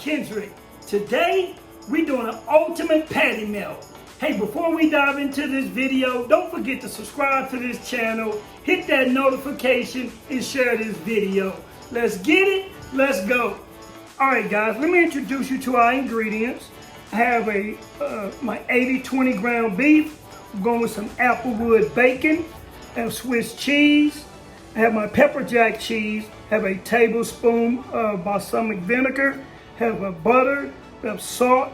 Kendrick. Today, we're doing an ultimate patty melt. Hey, before we dive into this video, don't forget to subscribe to this channel, hit that notification, and share this video. Let's get it, let's go. All right, guys, let me introduce you to our ingredients. I have my 80-20 ground beef. I'm going with some applewood bacon. I have Swiss cheese. I have my pepper jack cheese. I have a tablespoon of balsamic vinegar. I have a butter. I have salt,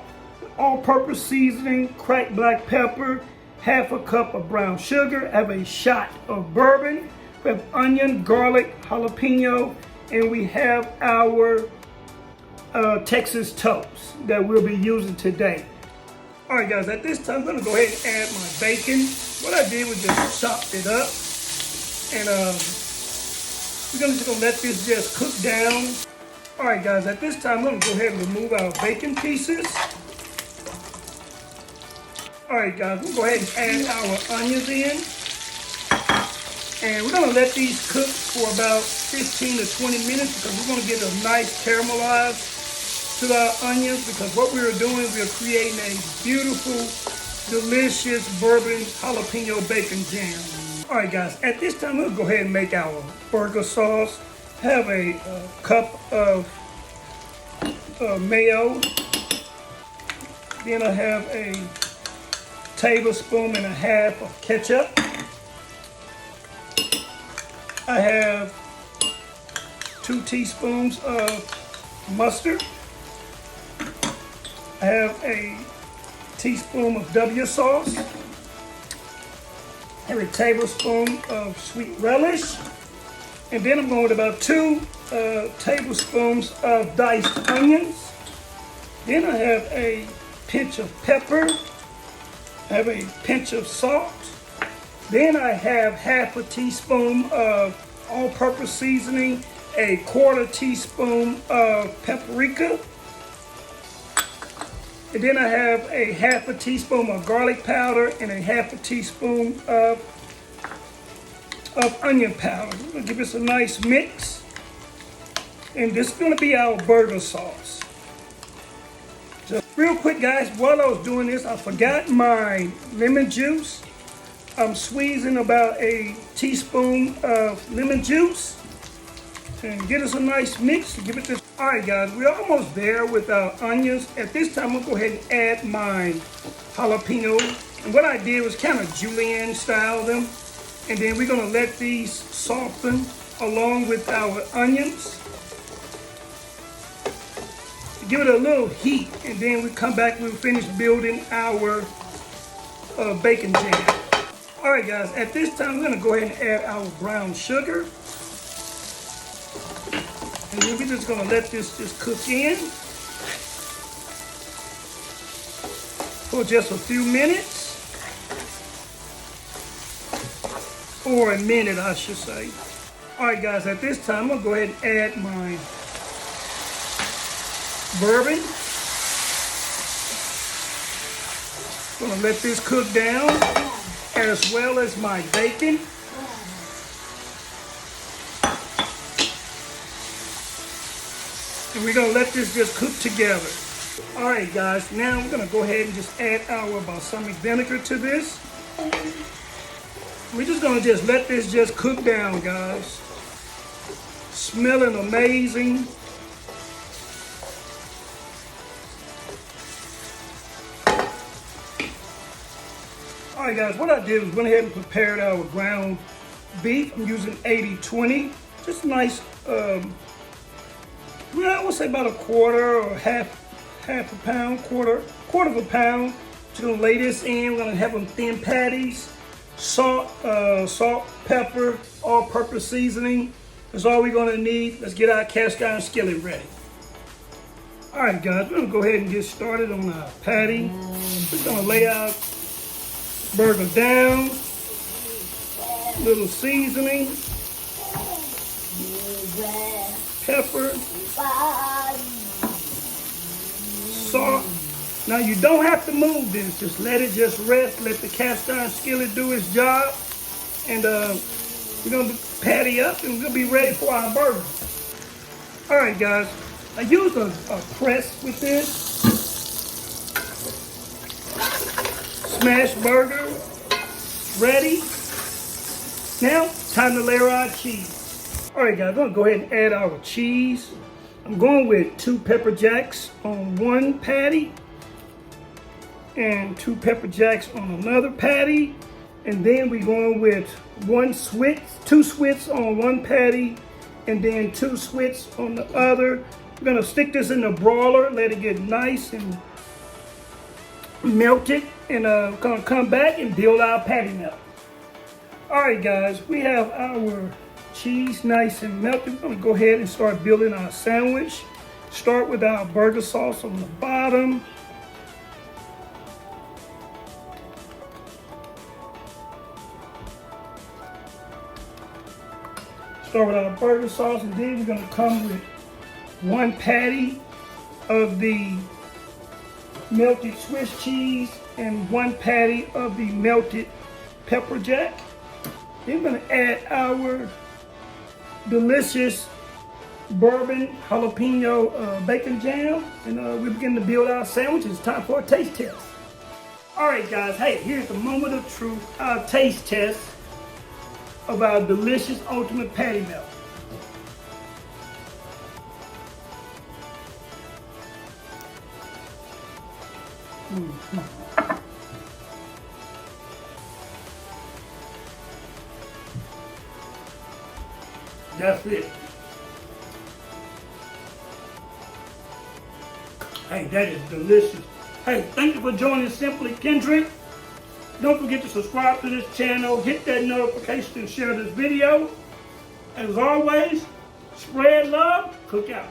all-purpose seasoning, cracked black pepper, half a cup of brown sugar. I have a shot of bourbon. We have onion, garlic, jalapeno, and we have our Texas toast that we'll be using today. All right, guys, at this time, I'm gonna go ahead and add my bacon. What I did was just chopped it up, and we're just gonna let this just cook down. All right, guys, at this time, I'm gonna go ahead and remove our bacon pieces. All right, guys, we'll go ahead and add our onions in. And we're gonna let these cook for about 15 to 20 minutes because we're gonna get a nice caramelized to our onions, because what we're doing, we're creating a beautiful, delicious bourbon jalapeno bacon jam. All right, guys, at this time, we'll go ahead and make our burger sauce. Have a cup of mayo. Then I have a tablespoon and a half of ketchup. I have 2 teaspoons of mustard. I have a teaspoon of W sauce. I have a tablespoon of sweet relish. And then I'm going with about 2 tablespoons of diced onions. Then I have a pinch of pepper. I have a pinch of salt. Then I have half a teaspoon of all-purpose seasoning, a 1/4 teaspoon of paprika. And then I have a half a teaspoon of garlic powder and a half a teaspoon of onion powder. We're gonna give this a nice mix. And this is gonna be our burger sauce. Just real quick, guys, while I was doing this, I forgot my lemon juice. I'm squeezing about a teaspoon of lemon juice and get us a nice mix. Give it this. All right, guys, we're almost there with our onions. At this time, we'll go ahead and add my jalapeno. And what I did was kind of julienne style them. And then we're gonna let these soften along with our onions. Give it a little heat, and then we come back, we'll finish building our bacon jam. All right, guys, at this time, we're gonna go ahead and add our brown sugar. And then we're just gonna let this just cook in for just a few minutes. Or a minute, I should say. All right, guys, at this time, I'm gonna go ahead and add my bourbon. Gonna let this cook down, as well as my bacon. And we're gonna let this just cook together. All right, guys, now we're gonna go ahead and just add our balsamic vinegar to this. We're just gonna just let this just cook down, guys. Smelling amazing. All right, guys, what I did was went ahead and prepared our ground beef. I'm using 80-20. Just nice, well, I would say about a 1/4 or half a pound, quarter of a pound. Just gonna lay this in. We're gonna have them thin patties. Salt, pepper, all-purpose seasoning. That's all we're gonna need. Let's get our cast iron skillet ready. All right, guys, we're gonna go ahead and get started on our patty. We're gonna lay our burger down. Little seasoning, pepper, salt. Now you don't have to move this, just let it just rest, let the cast iron skillet do its job. And we're gonna patty up and we're gonna be ready for our burger. All right, guys, I use a press with this. Smash burger. Ready. Now, time to layer our cheese. All right, guys, I'm gonna go ahead and add our cheese. I'm going with 2 pepper jacks on one patty and 2 pepper jacks on another patty. And then we're going with 2 swits on one patty and then 2 swits on the other. We're gonna stick this in the broiler, let it get nice and melted, and gonna come back and build our patty melt. All right, guys, we have our cheese nice and melted. We're gonna go ahead and start building our sandwich. Start with our burger sauce on the bottom. Start with our burger sauce, and then we're gonna come with 1 patty of the melted Swiss cheese and 1 patty of the melted pepper jack. Then we're gonna add our delicious bourbon jalapeno bacon jam, and we begin to build our sandwich. It's time for a taste test. All right, guys, hey, here's the moment of truth, our taste test of our delicious ultimate patty melt. That's it. Hey, that is delicious. Hey, thank you for joining Simply Kendrick. Don't forget to subscribe to this channel, hit that notification, and share this video. As always, spread love, cook out.